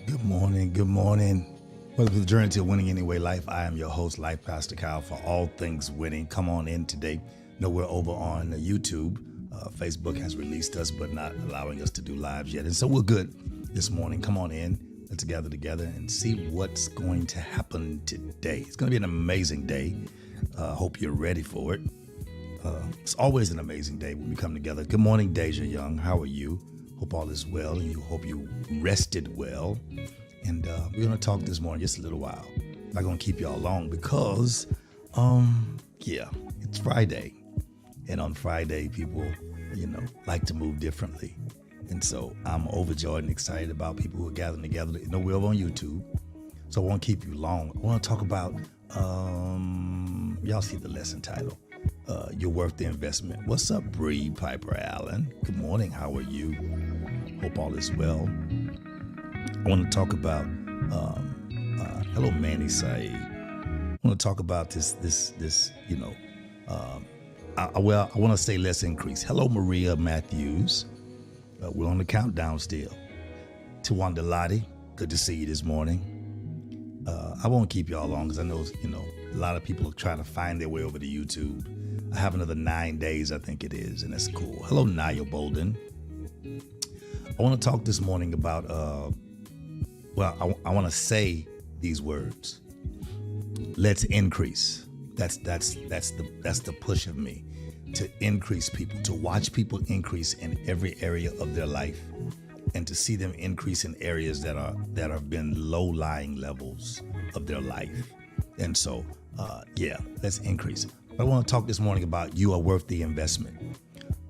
Good morning. Good morning. Welcome to the Journey to Winning Anyway Life. I am your host, Life Pastor Kyle, for all things winning. Come on in today. No, we're over on YouTube. Facebook has released us, but not allowing us to do lives yet. And so we're good this morning. Come on in. Let's gather together and see what's going to happen today. It's going to be an amazing day. Hope you're ready for it. It's always an amazing day when we come together. Good morning, Deja Young. How are you? Hope all is well, and you hope you rested well. And we're going to talk this morning just a little while. I'm not going to keep y'all long because, it's Friday. And on Friday, people, like to move differently. And so I'm overjoyed and excited about people who are gathering together. We're over on YouTube, so I won't keep you long. I want to talk about, y'all see the lesson title. You're worth the investment. What's up, Bree Piper Allen? Good morning. How are you? Hope all is well. I want to talk about, hello, Manny Saeed. I want to talk about I want to say let's increase. Hello, Maria Matthews. We're on the countdown still. Tawanda Lottie, good to see you this morning. I won't keep y'all long because I know, a lot of people are trying to find their way over to YouTube. I have another 9 days, I think it is, and that's cool. Hello, Nia Bolden. I want to talk this morning about, I want to say these words. Let's increase. That's the push of me, to increase people, to watch people increase in every area of their life, and to see them increase in areas that have been low-lying levels of their life. And so, let's increase. But I want to talk this morning about you are worth the investment.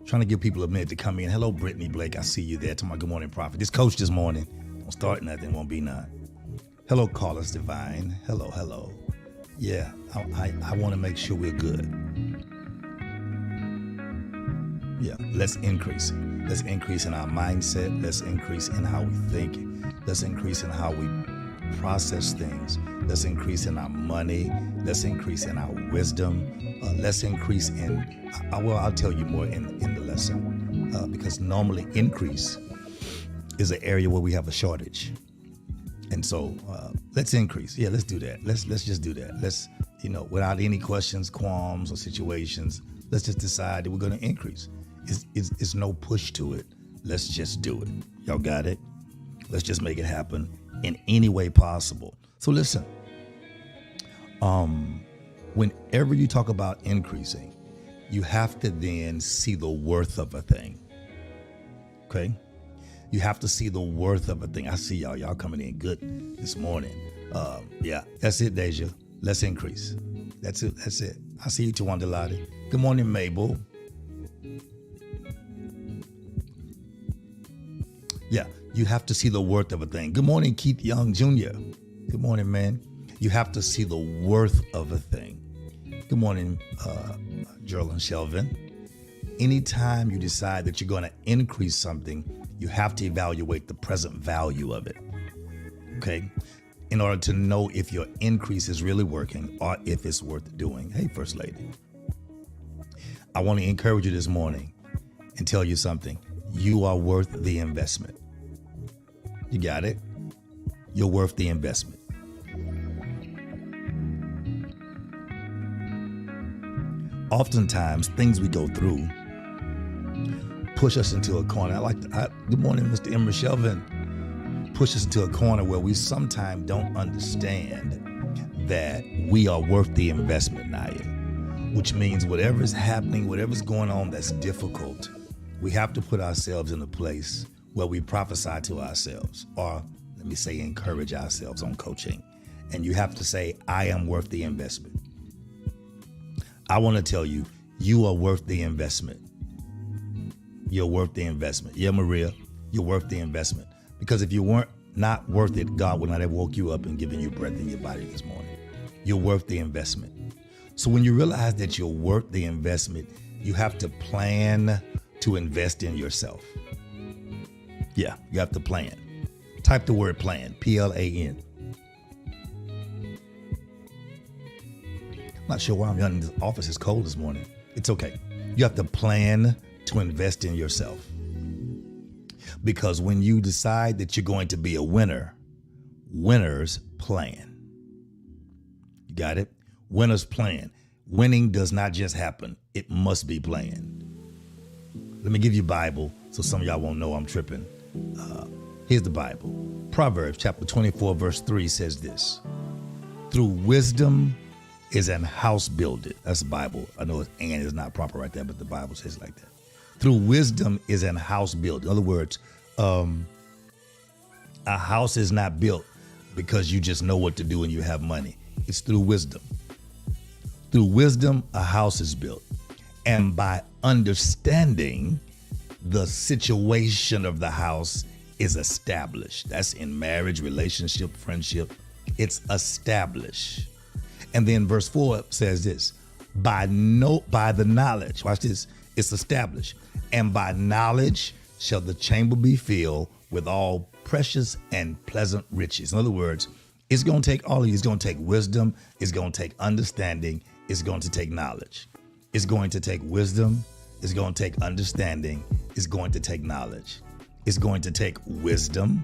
Trying to give people a minute to come in. Hello, Brittany Blake. I see you there. To my good morning, prophet. This coach this morning. Don't start nothing. Won't be none. Hello, Carlos Divine. Hello. Yeah, I want to make sure we're good. Yeah, let's increase. Let's increase in our mindset. Let's increase in how we think. Let's increase in how we process things. Let's increase in our money. Let's increase in our wisdom. Let's increase in, I'll tell you more in the lesson, because normally increase is an area where we have a shortage. And so let's increase. Yeah, let's do that. Let's just do that. Let's, without any questions, qualms, or situations, let's just decide that we're going to increase. It's no push to it. Let's just do it. Y'all got it? Let's just make it happen in any way possible. So listen, whenever you talk about increasing, you have to then see the worth of a thing. Okay? You have to see the worth of a thing. I see y'all coming in good this morning. That's it, Deja. Let's increase. That's it. I see you, Tawanda Lottie. Good morning, Mabel. Yeah, you have to see the worth of a thing. Good morning, Keith Young Jr. Good morning, man. You have to see the worth of a thing. Good morning, Geraldine Shelvin. Anytime you decide that you're going to increase something, you have to evaluate the present value of it, okay? In order to know if your increase is really working or if it's worth doing. Hey, First Lady. I want to encourage you this morning and tell you something. You are worth the investment. You got it? You're worth the investment. Oftentimes, things we go through push us into a corner. Good morning, Mr. Emer Shelvin. Push us into a corner where we sometimes don't understand that we are worth the investment, Naya. Which means whatever's happening, whatever's going on that's difficult, we have to put ourselves in a place where we prophesy to ourselves, or let me say encourage ourselves on coaching. And you have to say, I am worth the investment. I want to tell you, you are worth the investment. You're worth the investment. Yeah, Maria, you're worth the investment. Because if you weren't not worth it, God would not have woke you up and given you breath in your body this morning. You're worth the investment. So when you realize that you're worth the investment, you have to plan to invest in yourself. Yeah, you have to plan. Type the word plan, P-L-A-N. Not sure why I'm in this office. It's cold this morning. It's okay. You have to plan to invest in yourself. Because when you decide that you're going to be a winner, winners plan. You got it? Winners plan. Winning does not just happen. It must be planned. Let me give you Bible so some of y'all won't know I'm tripping. Here's the Bible. Proverbs chapter 24, verse 3 says this. Through wisdom is an house builded. That's the Bible. I know and is not proper right there, but the Bible says it like that. Through wisdom is an house built. In other words, a house is not built because you just know what to do and you have money. It's through wisdom. Through wisdom, a house is built. And by understanding, the situation of the house is established. That's in marriage, relationship, friendship. It's established. And then verse 4 says this, by the knowledge, watch this, it's established. And by knowledge shall the chamber be filled with all precious and pleasant riches. In other words, it's going to take all of you. It's going to take wisdom. It's going to take understanding. It's going to take knowledge. It's going to take wisdom. It's going to take understanding. It's going to take knowledge. It's going to take wisdom.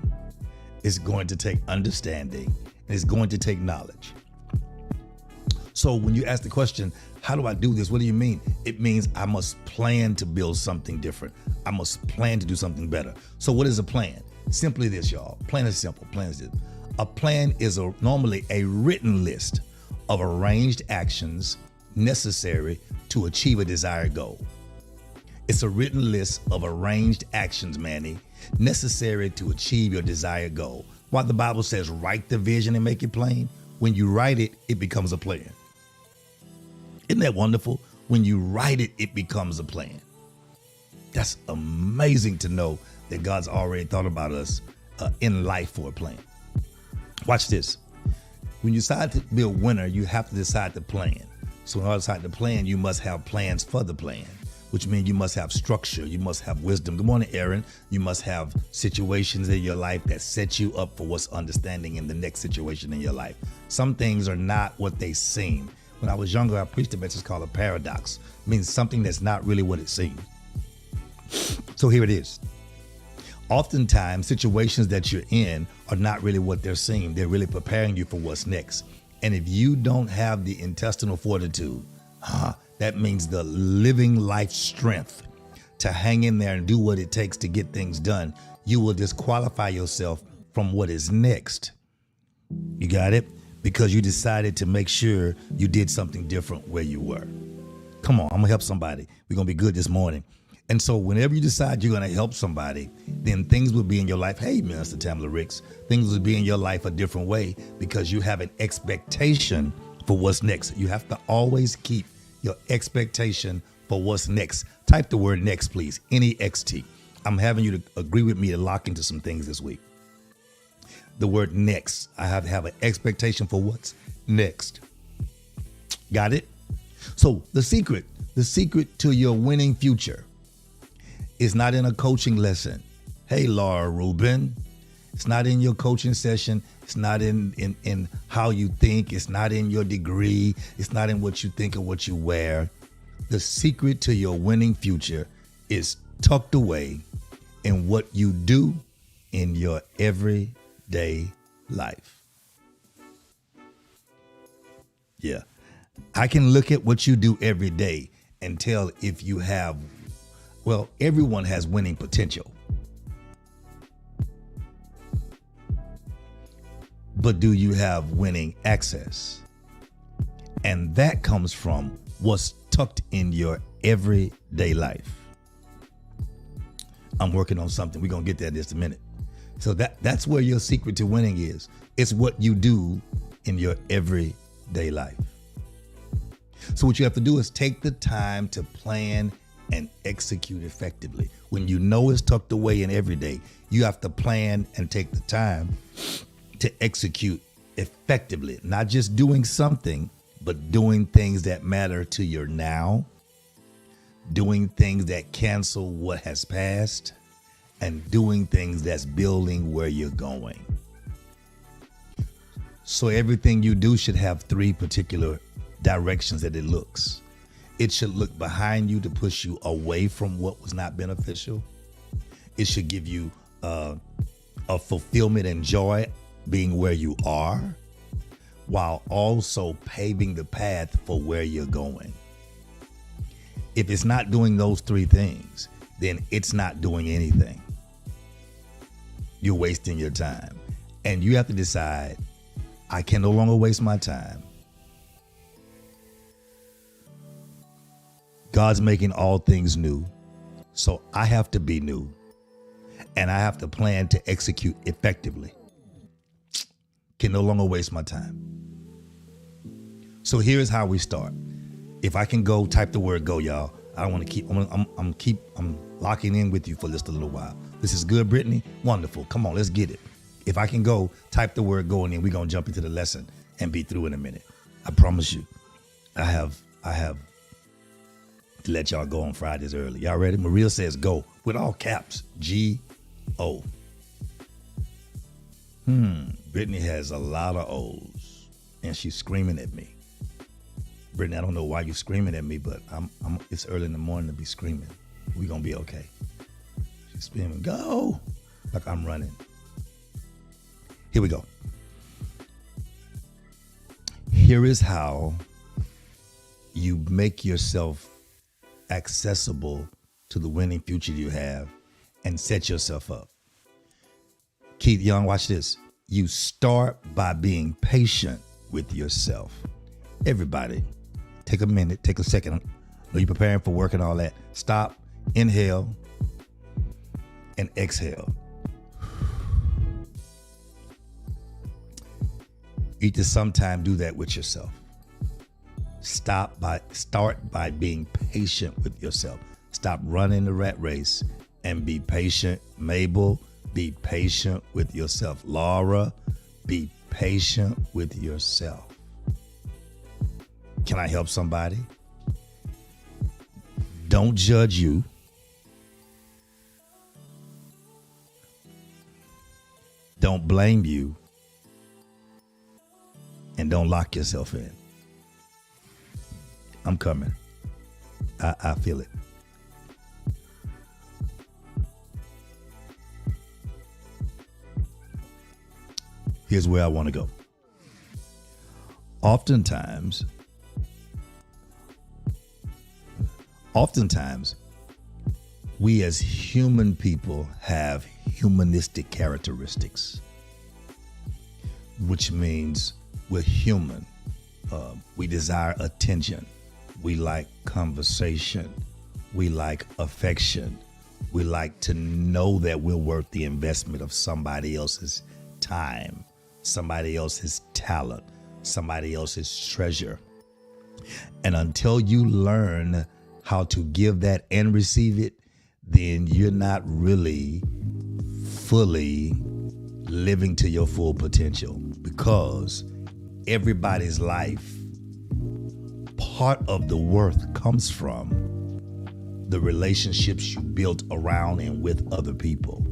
It's going to take understanding. And it's going to take knowledge. So when you ask the question, how do I do this? What do you mean? It means I must plan to build something different. I must plan to do something better. So what is a plan? Simply this, y'all. Plan is simple. Plan is this. A plan is normally a written list of arranged actions necessary to achieve a desired goal. It's a written list of arranged actions, Manny, necessary to achieve your desired goal. While the Bible says write the vision and make it plain, when you write it, it becomes a plan. Isn't that wonderful? When you write it, it becomes a plan. That's amazing to know that God's already thought about us in life for a plan. Watch this. When you decide to be a winner, you have to decide to plan. So in order to decide to plan, you must have plans for the plan, which means you must have structure. You must have wisdom. Good morning, Aaron. You must have situations in your life that set you up for what's understanding in the next situation in your life. Some things are not what they seem. When I was younger, I preached a message called a paradox. It means something that's not really what it seems. So here it is. Oftentimes, situations that you're in are not really what they're seeming. They're really preparing you for what's next. And if you don't have the intestinal fortitude, that means the living life strength to hang in there and do what it takes to get things done, you will disqualify yourself from what is next. You got it? Because you decided to make sure you did something different where you were. Come on, I'm gonna help somebody. We're gonna be good this morning. And so whenever you decide you're going to help somebody, then things will be in your life. Hey, Minister Tamla Ricks, things will be in your life a different way because you have an expectation for what's next. You have to always keep your expectation for what's next. Type the word next, please. N-E-X-T. I'm having you to agree with me to lock into some things this week. The word next. I have to have an expectation for what's next. Got it? So the secret to your winning future is not in a coaching lesson. Hey, Laura Rubin. It's not in your coaching session. It's not in how you think. It's not in your degree. It's not in what you think or what you wear. The secret to your winning future is tucked away in what you do in your everyday life. Yeah. I can look at what you do every day and tell if you have, well, everyone has winning potential. But do you have winning access? And that comes from what's tucked in your everyday life. I'm working on something. We're going to get there in just a minute. So that's where your secret to winning is. It's what you do in your everyday life. So what you have to do is take the time to plan and execute effectively. When you know it's tucked away in every day, you have to plan and take the time to execute effectively. Not just doing something, but doing things that matter to your now, doing things that cancel what has passed, and doing things that's building where you're going. So everything you do should have three particular directions that it looks. It should look behind you to push you away from what was not beneficial. It should give you a fulfillment and joy being where you are while also paving the path for where you're going. If it's not doing those three things, then it's not doing anything. You're wasting your time. And you have to decide, I can no longer waste my time. God's making all things new, so I have to be new. And I have to plan to execute effectively. Can no longer waste my time. So here's how we start. If I can go, type the word go, y'all. I don't want to keep, I'm locking in with you for just a little while. This is good, Brittany? Wonderful. Come on, let's get it. If I can go, type the word go, and then we're going to jump into the lesson and be through in a minute. I promise you. I have to let y'all go on Fridays early. Y'all ready? Maria says go with all caps. G-O. Brittany has a lot of O's, and she's screaming at me. Brittany, I don't know why you're screaming at me, but it's early in the morning to be screaming. We're going to be okay. She's screaming, go, like I'm running. Here we go. Here is how you make yourself accessible to the winning future you have and set yourself up. Keith Young, watch this. You start by being patient with yourself. Everybody, take a minute, take a second. I know you're preparing for work and all that. Stop, inhale, and exhale. You need to sometime do that with yourself. Start by being patient with yourself. Stop running the rat race and be patient. Mabel, be patient with yourself. Laura, be patient with yourself. Can I help somebody? Don't judge you. Don't blame you. And don't lock yourself in. I'm coming. I feel it. Here's where I want to go. Oftentimes, we as human people have humanistic characteristics, which means we're human. We desire attention. We like conversation. We like affection. We like to know that we're worth the investment of somebody else's time, somebody else's talent, somebody else's treasure. And until you learn how to give that and receive it, then you're not really fully living to your full potential, because everybody's life, part of the worth comes from the relationships you built around and with other people.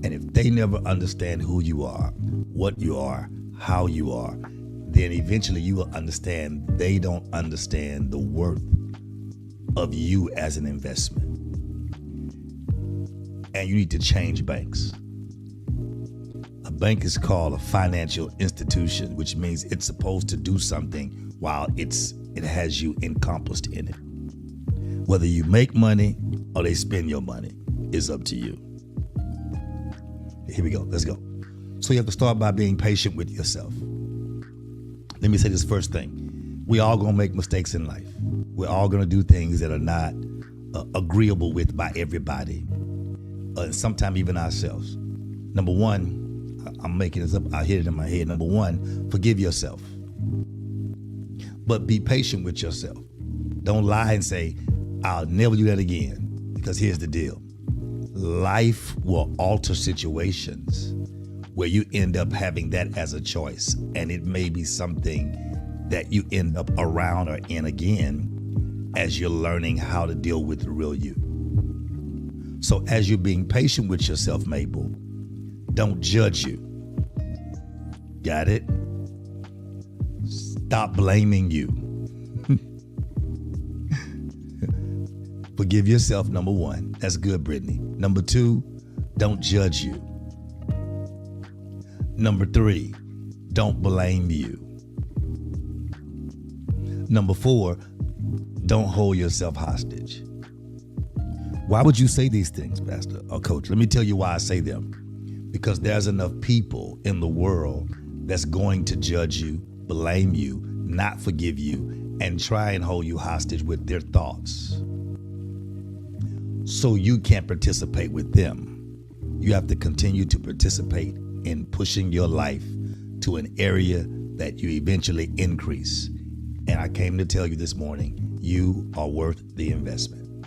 And if they never understand who you are, what you are, how you are, then eventually you will understand they don't understand the worth of you as an investment. And you need to change banks. A bank is called a financial institution, which means it's supposed to do something while it has you encompassed in it. Whether you make money or they spend your money is up to you. Here we go. Let's go. So you have to start by being patient with yourself. Let me say this first thing. We all gonna make mistakes in life. We're all gonna do things that are not agreeable with by everybody, sometimes even ourselves. Number one, I'm making this up. I hit it in my head. Number one, forgive yourself. But be patient with yourself. Don't lie and say, I'll never do that again. Because here's the deal. Life will alter situations where you end up having that as a choice. And it may be something that you end up around or in again as you're learning how to deal with the real you. So as you're being patient with yourself, Mabel, don't judge you. Got it? Stop blaming you. Forgive yourself, number one. That's good, Brittany. Number two, don't judge you. Number 3, don't blame you. Number 4, don't hold yourself hostage. Why would you say these things, Pastor or Coach? Let me tell you why I say them. Because there's enough people in the world that's going to judge you, blame you, not forgive you, and try and hold you hostage with their thoughts. So you can't participate with them. You have to continue to participate in pushing your life to an area that you eventually increase. And I came to tell you this morning, you are worth the investment.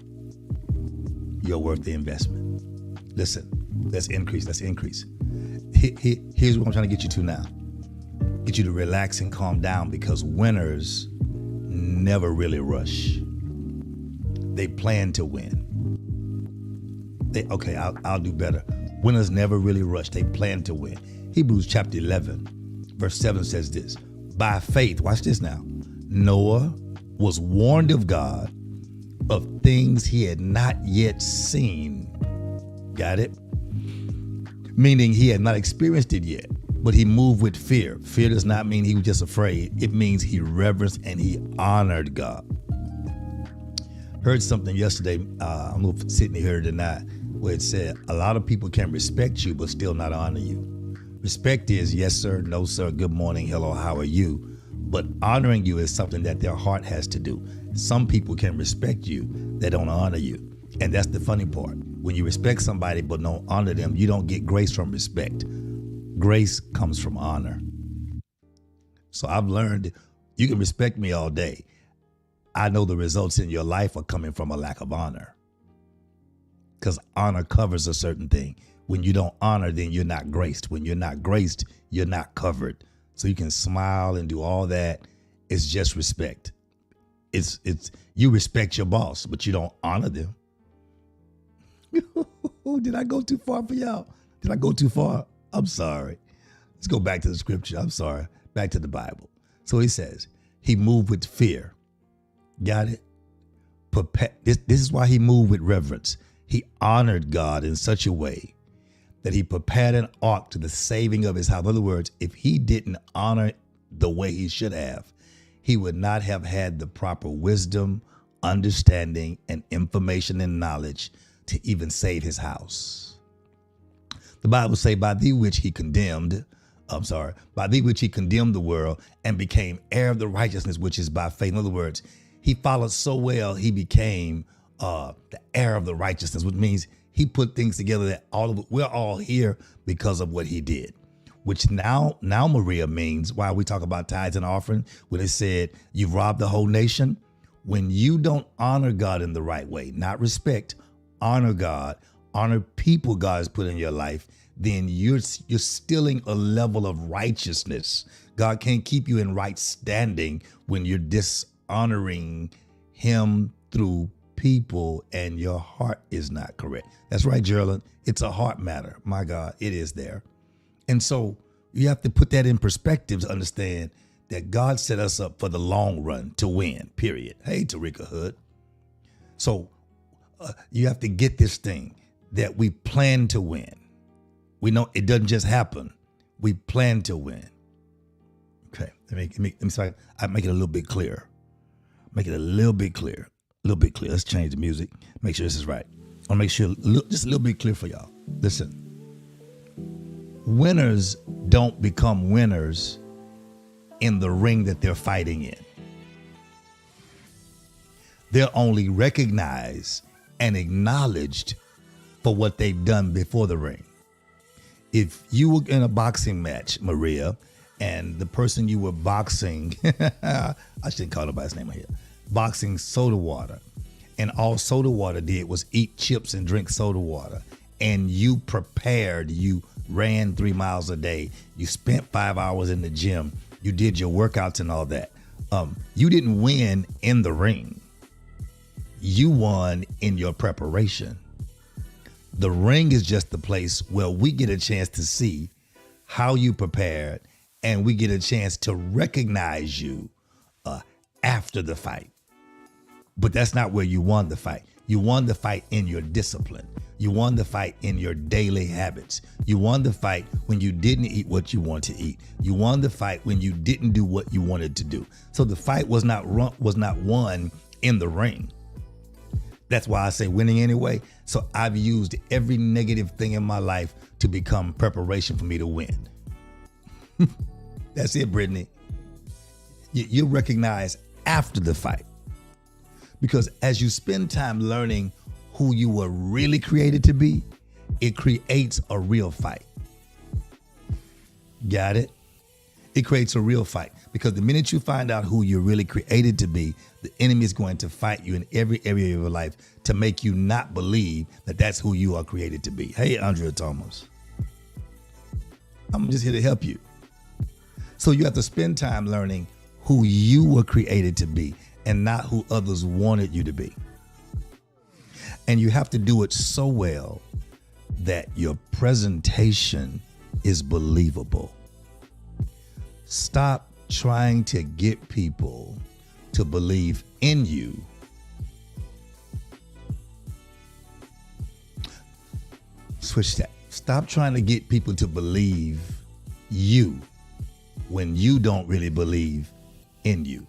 You're worth the investment. Listen, let's increase. Here's what I'm trying to get you to now. Get you to relax and calm down, because winners never really rush. They plan to win. I'll do better. Winners never really rush. They plan to win. Hebrews chapter 11, verse 7 says this. By faith, watch this now, Noah was warned of God of things he had not yet seen. Got it? Meaning he had not experienced it yet, but he moved with fear. Fear does not mean he was just afraid. It means he reverenced and he honored God. Heard something yesterday, I'm sitting here tonight, where it said, a lot of people can respect you, but still not honor you. Respect is yes, sir, no, sir, good morning, hello, how are you? But honoring you is something that their heart has to do. Some people can respect you, they don't honor you. And that's the funny part. When you respect somebody but don't honor them, you don't get grace from respect. Grace comes from honor. So I've learned you can respect me all day. I know the results in your life are coming from a lack of honor. Because honor covers a certain thing. When you don't honor, then you're not graced. When you're not graced, you're not covered. So you can smile and do all that. It's just respect. It's you respect your boss, but you don't honor them. Did I go too far for y'all? Did I go too far? I'm sorry. Let's go back to the scripture. I'm sorry. Back to the Bible. So he says, he moved with fear. Got it? This is why he moved with reverence. He honored God in such a way that he prepared an ark to the saving of his house. In other words, if he didn't honor the way he should have, he would not have had the proper wisdom, understanding, and information and knowledge to even save his house. The Bible say, by thee which he condemned the world and became heir of the righteousness, which is by faith. In other words, he followed so well, he became the heir of the righteousness, which means he put things together that we're all here because of what he did. Which now Maria means why we talk about tithes and offering, when it said you've robbed the whole nation. When you don't honor God in the right way, not respect, honor God, honor people God has put in your life, then you're stealing a level of righteousness. God can't keep you in right standing when you're dishonoring him through people and your heart is not correct. That's right, Geraldine. It's a heart matter. My God, it is there. And so you have to put that in perspective to understand that God set us up for the long run to win, period. Hey, Tarika Hood. So you have to get this thing that we plan to win. We know it doesn't just happen. We plan to win. Okay, let me see if I make it a little bit clearer. Make it a little bit clear. A little bit clear. Let's change the music. Make sure this is right. I'll make sure just a little bit clear for y'all. Listen. Winners don't become winners in the ring that they're fighting in. They're only recognized and acknowledged for what they've done before the ring. If you were in a boxing match, Maria, and the person you were boxing, I shouldn't call nobody's name here, boxing soda water, and all soda water did was eat chips and drink soda water, and you prepared, you ran 3 miles a day, you spent 5 hours in the gym, you did your workouts and all that. You didn't win in the ring. You won in your preparation. The ring is just the place where we get a chance to see how you prepared, and we get a chance to recognize you after the fight. But that's not where you won the fight. You won the fight in your discipline. You won the fight in your daily habits. You won the fight when you didn't eat what you wanted to eat. You won the fight when you didn't do what you wanted to do. So the fight was not won in the ring. That's why I say winning anyway. So I've used every negative thing in my life to become preparation for me to win. That's it, Brittany. You recognize after the fight. Because as you spend time learning who you were really created to be, it creates a real fight. Got it? It creates a real fight. Because the minute you find out who you're really created to be, the enemy is going to fight you in every area of your life to make you not believe that that's who you are created to be. Hey, Andrea Thomas. I'm just here to help you. So you have to spend time learning who you were created to be and not who others wanted you to be. And you have to do it so well that your presentation is believable. Stop trying to get people to believe in you. Switch that. Stop trying to get people to believe you when you don't really believe in you.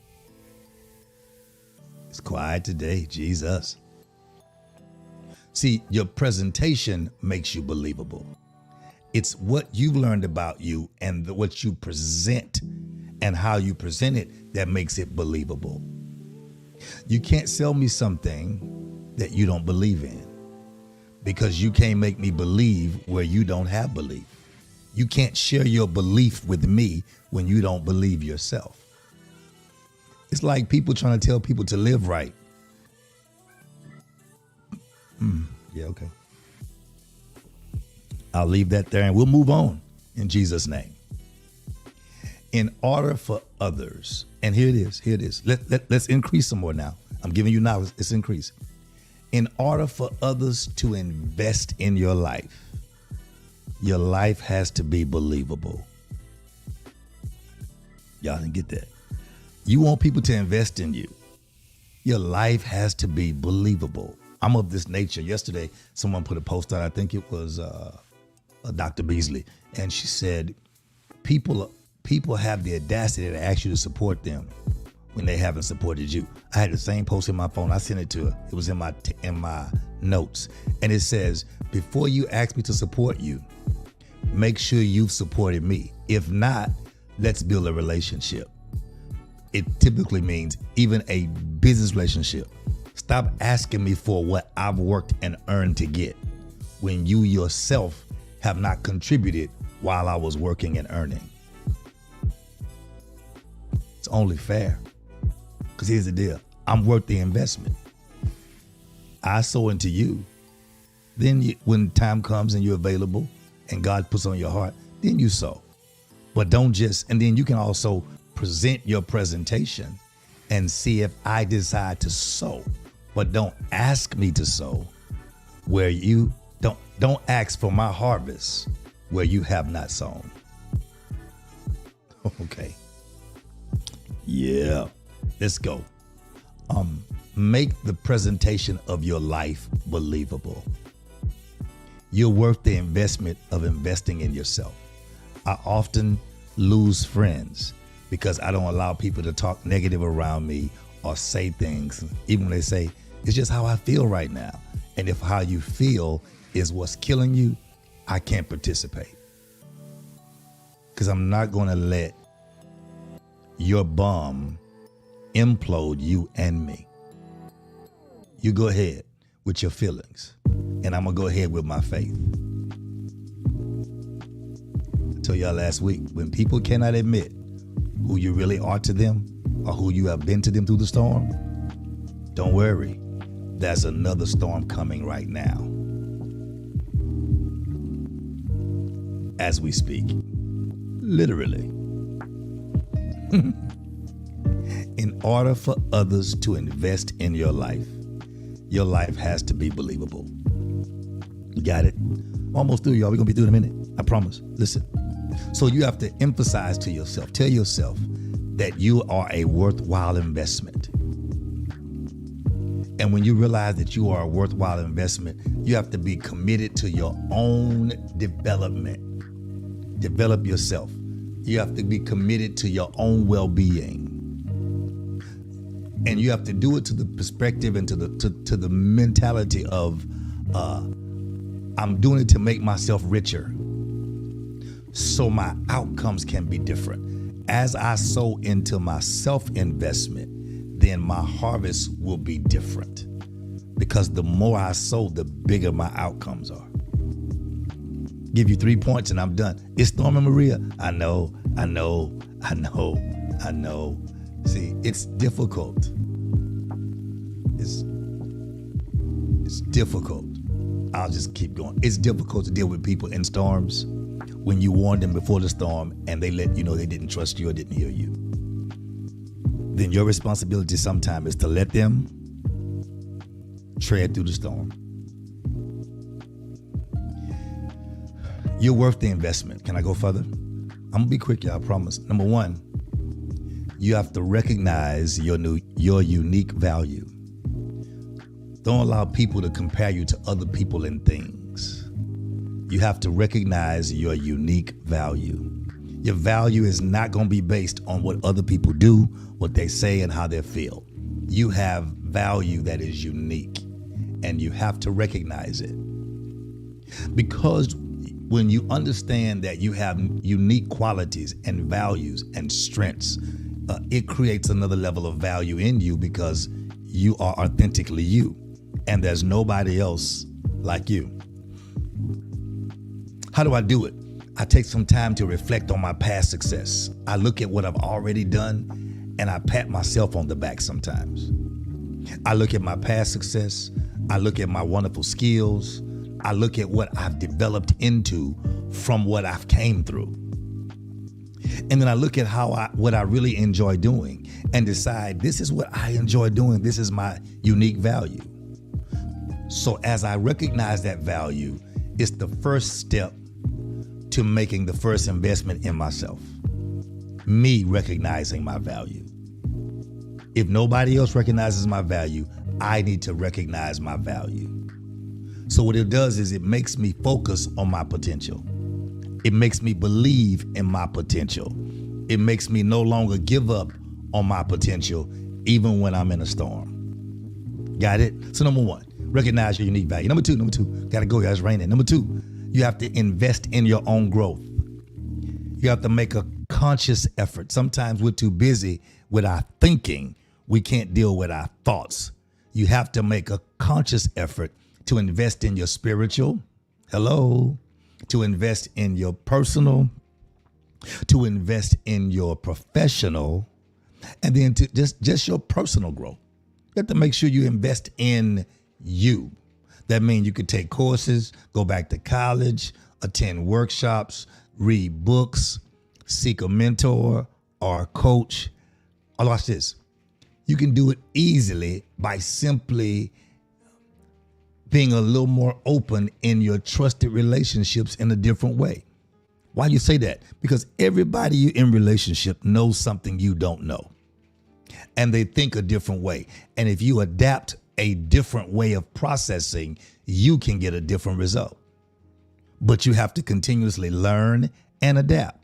It's quiet today, Jesus. See, your presentation makes you believable. It's what you've learned about you and what you present and how you present it that makes it believable. You can't sell me something that you don't believe in, because you can't make me believe where you don't have belief. You can't share your belief with me when you don't believe yourself. It's like people trying to tell people to live right. Yeah, okay. I'll leave that there and we'll move on in Jesus' name. In order for others, and here it is. Let's increase some more now. I'm giving you now, let's increase. In order for others to invest in your life has to be believable. Y'all didn't get that. You want people to invest in you. Your life has to be believable. I'm of this nature. Yesterday, someone put a post out, I think it was Dr. Beasley, and she said, people have the audacity to ask you to support them when they haven't supported you. I had the same post in my phone. I sent it to her. It was in my notes. And it says, before you ask me to support you, make sure you've supported me. If not, let's build a relationship. It typically means even a business relationship. Stop asking me for what I've worked and earned to get when you yourself have not contributed while I was working and earning. It's only fair. Because here's the deal. I'm worth the investment. I sow into you. Then when time comes and you're available and God puts on your heart, then you sow. But don't just, and then you can also present your presentation and see if I decide to sow. But don't ask me to sow where you don't ask for my harvest where you have not sown. Okay. Yeah. Let's go. Make the presentation of your life believable. You're worth the investment of investing in yourself. I often lose friends because I don't allow people to talk negative around me or say things, even when they say, it's just how I feel right now. And if how you feel is what's killing you, I can't participate. Because I'm not going to let your bum implode you and me. You go ahead with your feelings, and I'm going to go ahead with my faith. I told y'all last week, when people cannot admit who you really are to them or who you have been to them through the storm, don't worry. There's another storm coming right now as we speak. Literally. In order for others to invest in your life has to be believable. You got it? Almost through, y'all. We're going to be through in a minute. I promise. Listen. So you have to emphasize to yourself, tell yourself that you are a worthwhile investment. And when you realize that you are a worthwhile investment, you have to be committed to your own development. Develop yourself. You have to be committed to your own well-being. And you have to do it to the perspective and to the mentality of I'm doing it to make myself richer so my outcomes can be different. As I sow into my self-investment, then my harvest will be different. Because the more I sow, the bigger my outcomes are. Give you 3 points and I'm done. It's Norman Maria. I know. See, it's difficult. It's difficult. I'll just keep going. It's difficult to deal with people in storms when you warned them before the storm and they let you know they didn't trust you or didn't hear you. Then your responsibility sometimes is to let them tread through the storm. You're worth the investment. Can I go further? I'm gonna be quick, y'all, I promise. Number one, you have to recognize your unique value. Don't allow people to compare you to other people and things. You have to recognize your unique value. Your value is not going to be based on what other people do, what they say, and how they feel. You have value that is unique, and you have to recognize it. Because when you understand that you have unique qualities and values and strengths, it creates another level of value in you because you are authentically you, and there's nobody else like you. How do I do it? I take some time to reflect on my past success. I look at what I've already done and I pat myself on the back sometimes. I look at my past success. I look at my wonderful skills. I look at what I've developed into from what I've came through. And then I look at what I really enjoy doing and decide this is what I enjoy doing. This is my unique value. So as I recognize that value, it's the first step to making the first investment in myself. Me recognizing my value. If nobody else recognizes my value, I need to recognize my value. So what it does is it makes me focus on my potential. It makes me believe in my potential. It makes me no longer give up on my potential, even when I'm in a storm. Got it? So number one, recognize your unique value. Number two, gotta go, guys, raining. Number two, you have to invest in your own growth. You have to make a conscious effort. Sometimes we're too busy with our thinking. We can't deal with our thoughts. You have to make a conscious effort to invest in your spiritual, to invest in your personal, to invest in your professional, and then to just your personal growth. You have to make sure you invest in you. That means you could take courses, go back to college, attend workshops, read books, seek a mentor or a coach. Oh, watch this. You can do it easily by simply being a little more open in your trusted relationships in a different way. Why do you say that? Because everybody you in relationship knows something you don't know. And they think a different way. And if you adapt a different way of processing, you can get a different result. But you have to continuously learn and adapt.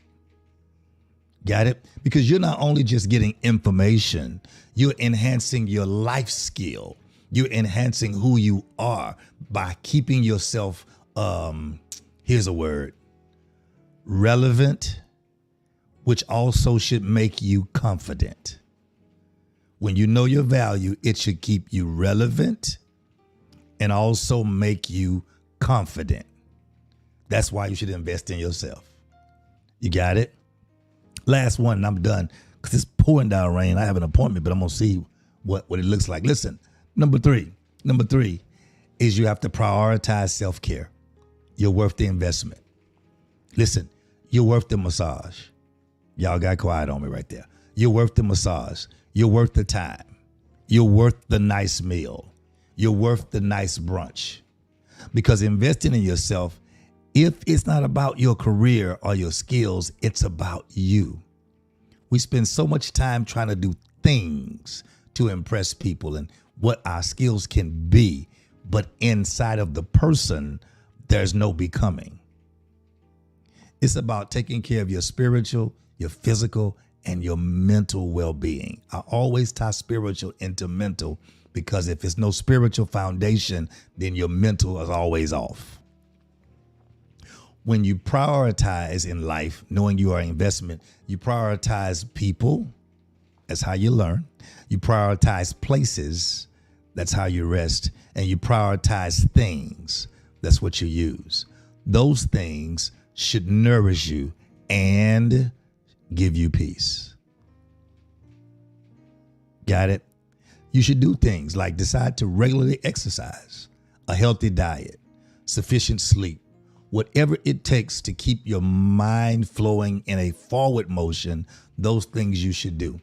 Got it? Because you're not only just getting information, you're enhancing your life skill. You're enhancing who you are by keeping yourself, here's a word, relevant, which also should make you confident. When you know your value, it should keep you relevant and also make you confident. That's why you should invest in yourself. You got it? Last one, and I'm done because it's pouring down rain. I have an appointment, but I'm going to see what it looks like. Listen, number three is you have to prioritize self-care. You're worth the investment. Listen, you're worth the massage. Y'all got quiet on me right there. You're worth the massage. You're worth the time. You're worth the nice meal. You're worth the nice brunch. Because investing in yourself, if it's not about your career or your skills, it's about you. We spend so much time trying to do things to impress people and what our skills can be. But inside of the person, there's no becoming. It's about taking care of your spiritual, your physical, and your mental well-being. I always tie spiritual into mental because if it's no spiritual foundation, then your mental is always off. When you prioritize in life, knowing you are an investment, you prioritize people. That's how you learn. You prioritize places. That's how you rest. And you prioritize things. That's what you use. Those things should nourish you and give you peace. Got it? You should do things like decide to regularly exercise, a healthy diet, sufficient sleep, whatever it takes to keep your mind flowing in a forward motion. Those things you should do.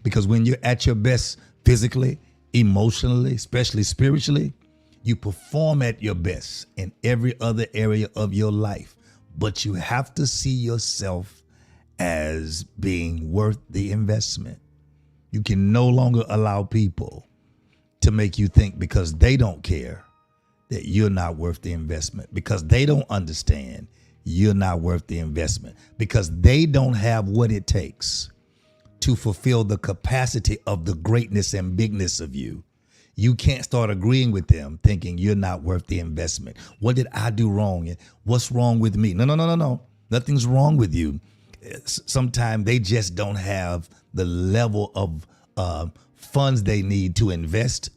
Because when you're at your best physically, emotionally, especially spiritually, you perform at your best in every other area of your life. But you have to see yourself as being worth the investment. You can no longer allow people to make you think because they don't care that you're not worth the investment, because they don't understand you're not worth the investment, because they don't have what it takes to fulfill the capacity of the greatness and bigness of you. You can't start agreeing with them thinking you're not worth the investment. What did I do wrong? What's wrong with me? No. Nothing's wrong with you. Sometimes they just don't have the level of funds they need to invest.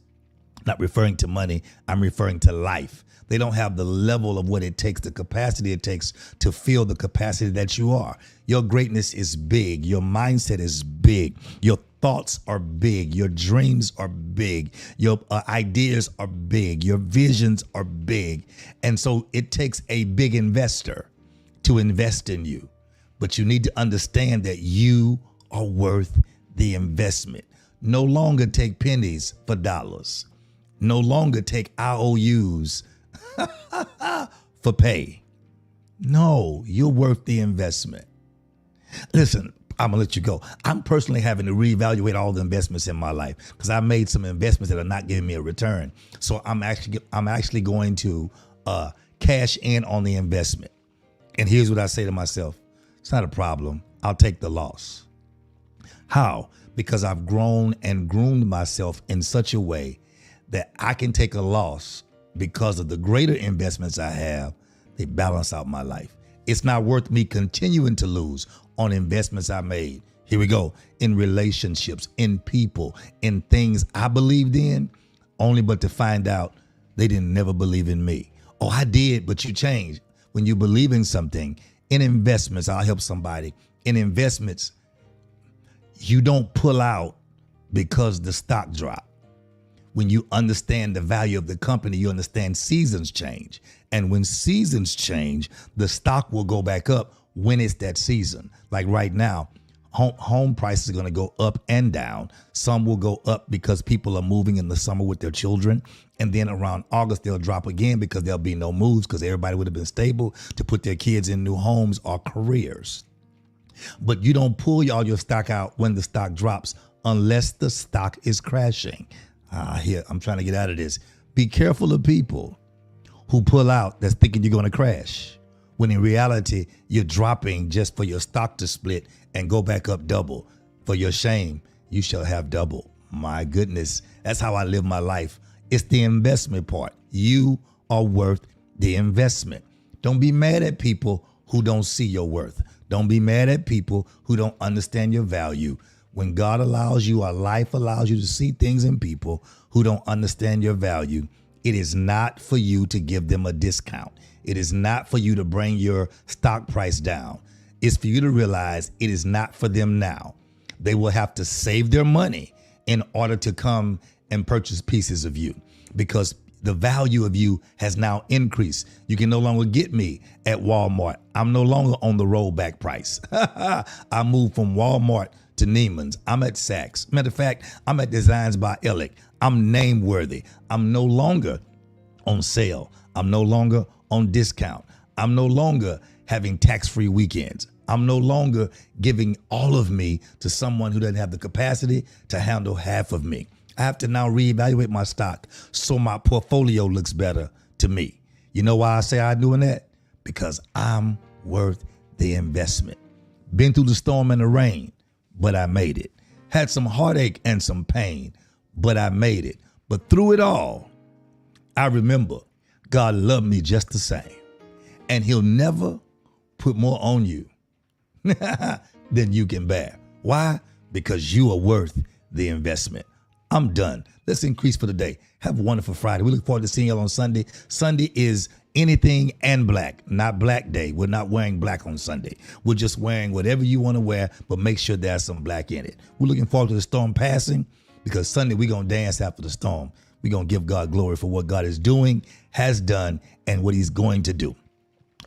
Not referring to money, I'm referring to life. They don't have the level of what it takes, the capacity it takes to feel the capacity that you are. Your greatness is big. Your mindset is big. Your thoughts are big. Your dreams are big. Your ideas are big. Your visions are big. And so it takes a big investor to invest in you. But you need to understand that you are worth the investment. No longer take pennies for dollars. No longer take IOUs for pay. No, you're worth the investment. Listen, I'm gonna let you go. I'm personally having to reevaluate all the investments in my life because I made some investments that are not giving me a return. So I'm actually going to cash in on the investment. And here's what I say to myself: it's not a problem. I'll take the loss. How? Because I've grown and groomed myself in such a way that I can take a loss because of the greater investments I have. They balance out my life. It's not worth me continuing to lose on investments I made. Here we go. In relationships, in people, in things I believed in, only but to find out they didn't never believe in me. Oh, I did, but you changed. When you believe in something, in investments, I'll help somebody. In investments, you don't pull out because the stock dropped. When you understand the value of the company, you understand seasons change. And when seasons change, the stock will go back up when it's that season. Like right now, home prices are going to go up and down. Some will go up because people are moving in the summer with their children. And then around August, they'll drop again because there'll be no moves because everybody would have been stable to put their kids in new homes or careers. But you don't pull all your stock out when the stock drops unless the stock is crashing. Here, I'm trying to get out of this. Be careful of people who pull out that's thinking you're going to crash, when in reality, you're dropping just for your stock to split and go back up double. For your shame, you shall have double. My goodness, that's how I live my life. It's the investment part. You are worth the investment. Don't be mad at people who don't see your worth. Don't be mad at people who don't understand your value. When God allows you, or life allows you to see things in people who don't understand your value, it is not for you to give them a discount. It is not for you to bring your stock price down. It's for you to realize it is not for them now. They will have to save their money in order to come and purchase pieces of you, because the value of you has now increased. You can no longer get me at Walmart. I'm no longer on the rollback price. I moved from Walmart to Neiman's. I'm at Saks. Matter of fact, I'm at Designs by Ellick. I'm name worthy. I'm no longer on sale. I'm no longer on discount. I'm no longer having tax-free weekends. I'm no longer giving all of me to someone who doesn't have the capacity to handle half of me. I have to now reevaluate my stock so my portfolio looks better to me. You know why I say I'm doing that? Because I'm worth the investment. Been through the storm and the rain, but I made it. Had some heartache and some pain, but I made it. But through it all, I remember God loved me just the same. And he'll never put more on you than you can bear. Why? Because you are worth the investment. I'm done. Let's increase for the day. Have a wonderful Friday. We look forward to seeing you on Sunday. Sunday is anything and black, not Black Day. We're not wearing black on Sunday. We're just wearing whatever you want to wear, but make sure there's some black in it. We're looking forward to the storm passing because Sunday we're going to dance after the storm. We're going to give God glory for what God is doing, has done, and what he's going to do.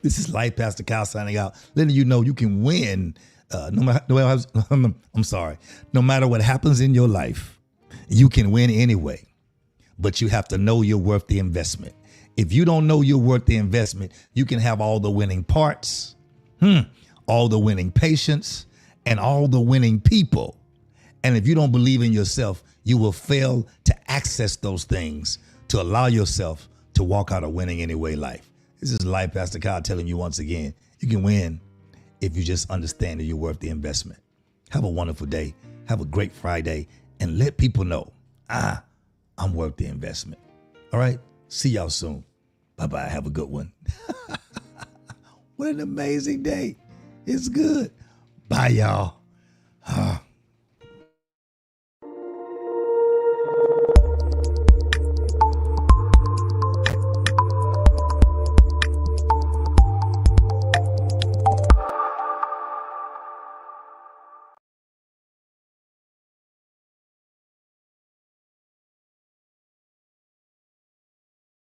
This is Life Pastor Kyle signing out, letting you know you can win no matter what happens in your life. You can win anyway, but you have to know you're worth the investment. If you don't know you're worth the investment, you can have all the winning parts, all the winning patience, and all the winning people. And if you don't believe in yourself, you will fail to access those things to allow yourself to walk out a winning anyway life. This is Life Pastor Kyle telling you once again, you can win if you just understand that you're worth the investment. Have a wonderful day. Have a great Friday. And let people know, I'm worth the investment. All right? See y'all soon. Bye-bye. Have a good one. What an amazing day. It's good. Bye, y'all.